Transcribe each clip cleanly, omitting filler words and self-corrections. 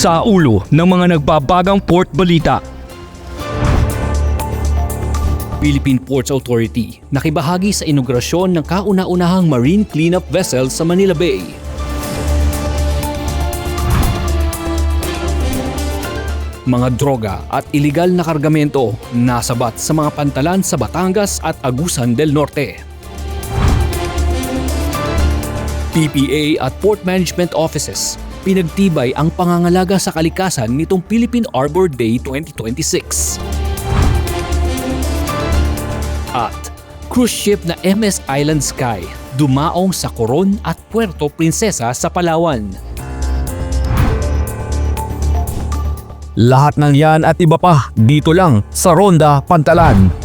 sa ulo ng mga nagbabagang port balita. Philippine Ports Authority nakibahagi sa inaugurasyon ng kauna-unahang marine cleanup vessel sa Manila Bay. Mga droga at iligal na kargamento nasabat sa mga pantalan sa Batangas at Agusan del Norte. PPA at Port Management Offices pinagtibay ang pangangalaga sa kalikasan nitong Philippine Arbor Day 2026. At cruise ship na MS Island Sky dumaong sa Coron at Puerto Princesa sa Palawan. Lahat ng yan at iba pa dito lang sa Ronda Pantalan.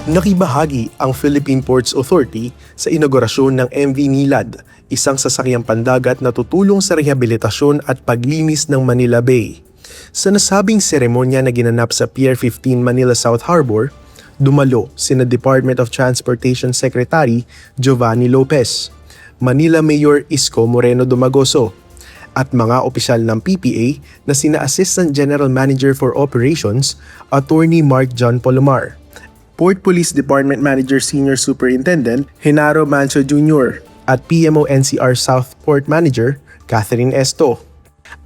Nakibahagi ang Philippine Ports Authority sa inaugurasyon ng MV Nilad, isang sasakyang pandagat na tutulong sa rehabilitasyon at paglinis ng Manila Bay. Sa nasabing seremonya na ginanap sa Pier 15 Manila South Harbor, dumalo sina Department of Transportation Secretary Giovanni Lopez, Manila Mayor Isko Moreno Dumagoso, at mga opisyal ng PPA na sina Assistant General Manager for Operations, Attorney Mark John Polomar, Port Police Department Manager Senior Superintendent Genaro Manso Jr. at PMO NCR South Port Manager Catherine Esto.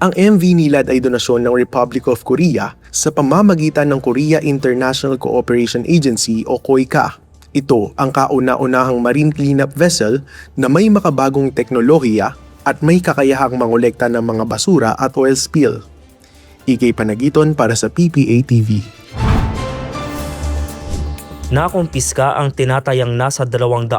Ang MV Nilad ay donasyon ng Republic of Korea sa pamamagitan ng Korea International Cooperation Agency o KOICA. Ito ang kauna-unahang marine cleanup vessel na may makabagong teknolohiya at may kakayahang mangolekta ng mga basura at oil spill. Ikay Panagiton para sa PPA TV. Nakumpiska ang tinatayang nasa 200,000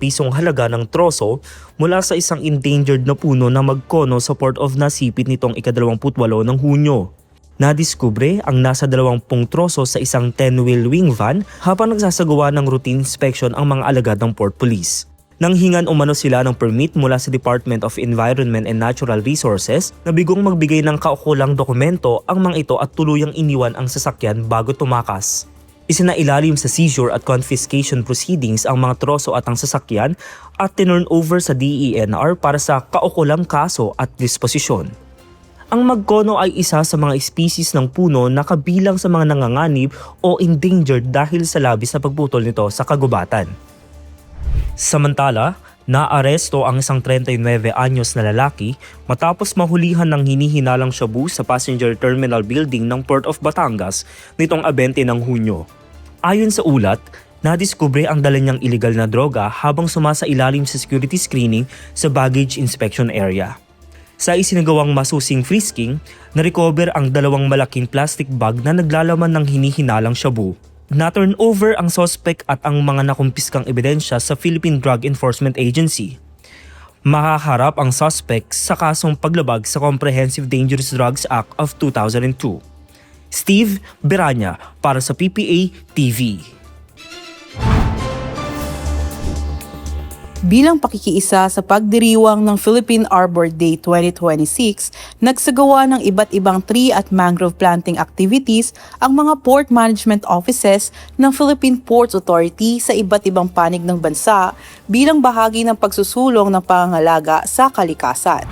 pisong halaga ng troso mula sa isang endangered na puno na magkono sa Port of Nasipit nitong ika-28 ng Hunyo. Nadiskubre ang nasa 20 troso sa isang 10-wheel wing van habang nagsasagawa ng routine inspection ang mga alagad ng Port Police. Nang hingan umano sila ng permit mula sa Department of Environment and Natural Resources na bigong magbigay ng kaukulang dokumento ang mga ito at tuluyang iniwan ang sasakyan bago tumakas. Isinailalim sa seizure at confiscation proceedings ang mga troso at ang sasakyan at tinurn over sa DENR para sa kaukulang kaso at disposisyon. Ang magkono ay isa sa mga species ng puno na kabilang sa mga nanganganib o endangered dahil sa labis na pagputol nito sa kagubatan. Samantala, naaresto ang isang 39 anyos na lalaki matapos mahulihan ng hinihinalang shabu sa passenger terminal building ng Port of Batangas nitong 20 ng Hunyo. Ayon sa ulat, nadiskubre ang dala niyang iligal na droga habang sumasailalim sa security screening sa baggage inspection area. Sa isinagawang masusing frisking, na-recover ang 2 malaking plastic bag na naglalaman ng hinihinalang shabu. Na-turn over ang suspect at ang mga nakumpiskang ebidensya sa Philippine Drug Enforcement Agency. Makaharap ang suspect sa kasong paglabag sa Comprehensive Dangerous Drugs Act of 2002. Steve Beranya para sa PPA TV. Bilang pakikiisa sa pagdiriwang ng Philippine Arbor Day 2026, nagsagawa ng iba't ibang tree at mangrove planting activities ang mga port management offices ng Philippine Ports Authority sa iba't ibang panig ng bansa bilang bahagi ng pagsusulong ng pangangalaga sa kalikasan.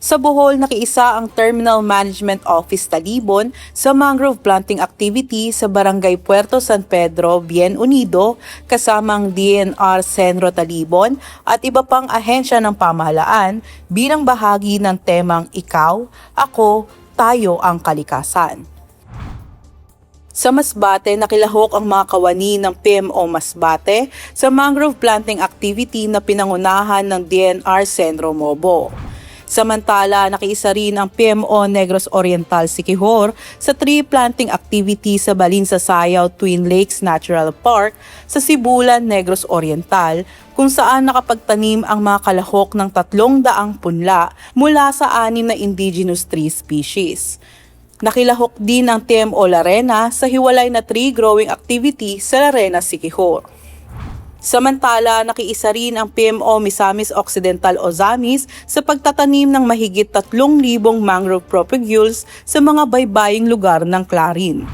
Sa Bohol, nakiisa ang Terminal Management Office Talibon sa mangrove planting activity sa Barangay Puerto San Pedro, Bien Unido, kasamang DNR Senro Talibon at iba pang ahensya ng pamahalaan bilang bahagi ng temang Ikaw, Ako, Tayo ang Kalikasan. Sa Masbate, nakilahok ang mga kawani ng PMO Masbate sa mangrove planting activity na pinangunahan ng DNR Senro Mobo. Samantala, nakiisa rin ang PMO Negros Oriental Siquijor sa tree planting activity sa Balinsa Sayaw Twin Lakes Natural Park sa Sibulan, Negros Oriental, kung saan nakapagtanim ang mga kalahok ng 300 punla mula sa 6 na indigenous tree species. Nakilahok din ang TMO Larena sa hiwalay na tree growing activity sa Larena Siquijor. Samantala, nakiisa rin ang PMO Misamis Occidental Ozamis sa pagtatanim ng mahigit 3,000 mangrove propagules sa mga baybaying lugar ng Clarin.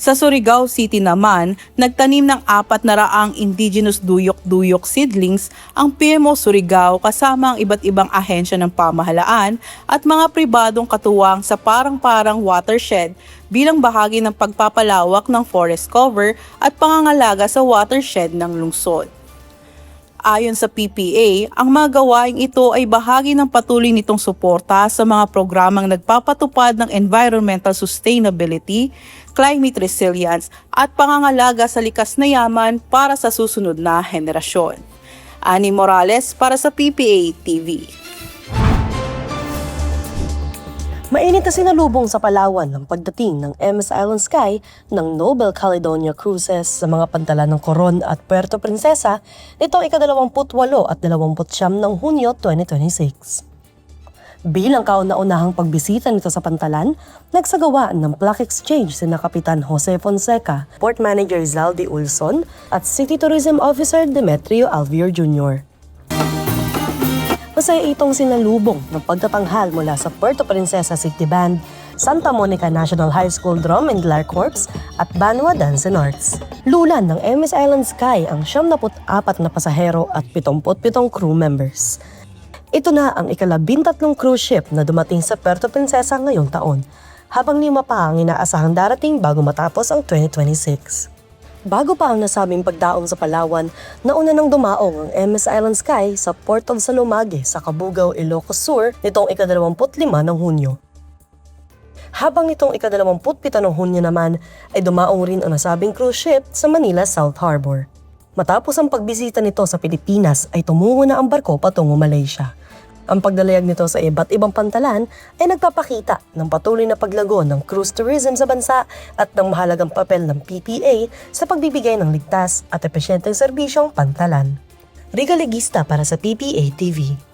Sa Surigao City naman, nagtanim ng 400 indigenous duyok-duyok seedlings ang PMO Surigao kasama ang iba't ibang ahensya ng pamahalaan at mga pribadong katuwang sa parang-parang watershed bilang bahagi ng pagpapalawak ng forest cover at pangangalaga sa watershed ng lungsod. Ayon sa PPA, ang mga gawaing ito ay bahagi ng patuloy nitong suporta sa mga programang nagpapatupad ng environmental sustainability, climate resilience at pangangalaga sa likas na yaman para sa susunod na henerasyon. Ani Morales para sa PPA TV. Mainit na sinalubong sa Palawan ng pagdating ng MS Island Sky ng Nobel Caledonia Cruises sa mga pantalan ng Coron at Puerto Princesa nitong ika-28 at 29 ng Hunyo 2026. Bilang kauna-unahang pagbisita nito sa pantalan, nagsagawa ng plaque exchange sina Kapitan Jose Fonseca, Port Manager Zaldi Ulson at City Tourism Officer Demetrio Alvier Jr. Masaya itong sinalubong ng pagtatanghal mula sa Puerto Princesa City Band, Santa Monica National High School Drum and Lyre Corps at Banwa Dance and Arts. Lulan ng MS Island Sky ang 74 na pasahero at 77 crew members. Ito na ang ika-13 cruise ship na dumating sa Puerto Princesa ngayong taon, habang 5 pa ang inaasahang darating bago matapos ang 2026. Bago pa ang nasabing pagdaong sa Palawan, nauna nang dumaong ang MS Island Sky sa Port of Salomage sa Cabugao, Ilocos Sur nitong ika-25 ng Hunyo. Habang nitong ika-27 ng Hunyo naman ay dumaong rin ang nasabing cruise ship sa Manila South Harbor. Matapos ang pagbisita nito sa Pilipinas ay tumungo na ang barko patungo Malaysia. Ang pagdalayag nito sa iba't ibang pantalan ay nagpapakita ng patuloy na paglago ng cruise tourism sa bansa at ng mahalagang papel ng PPA sa pagbibigay ng ligtas at epesyenteng serbisyong pantalan. Riga Legista para sa PPA TV.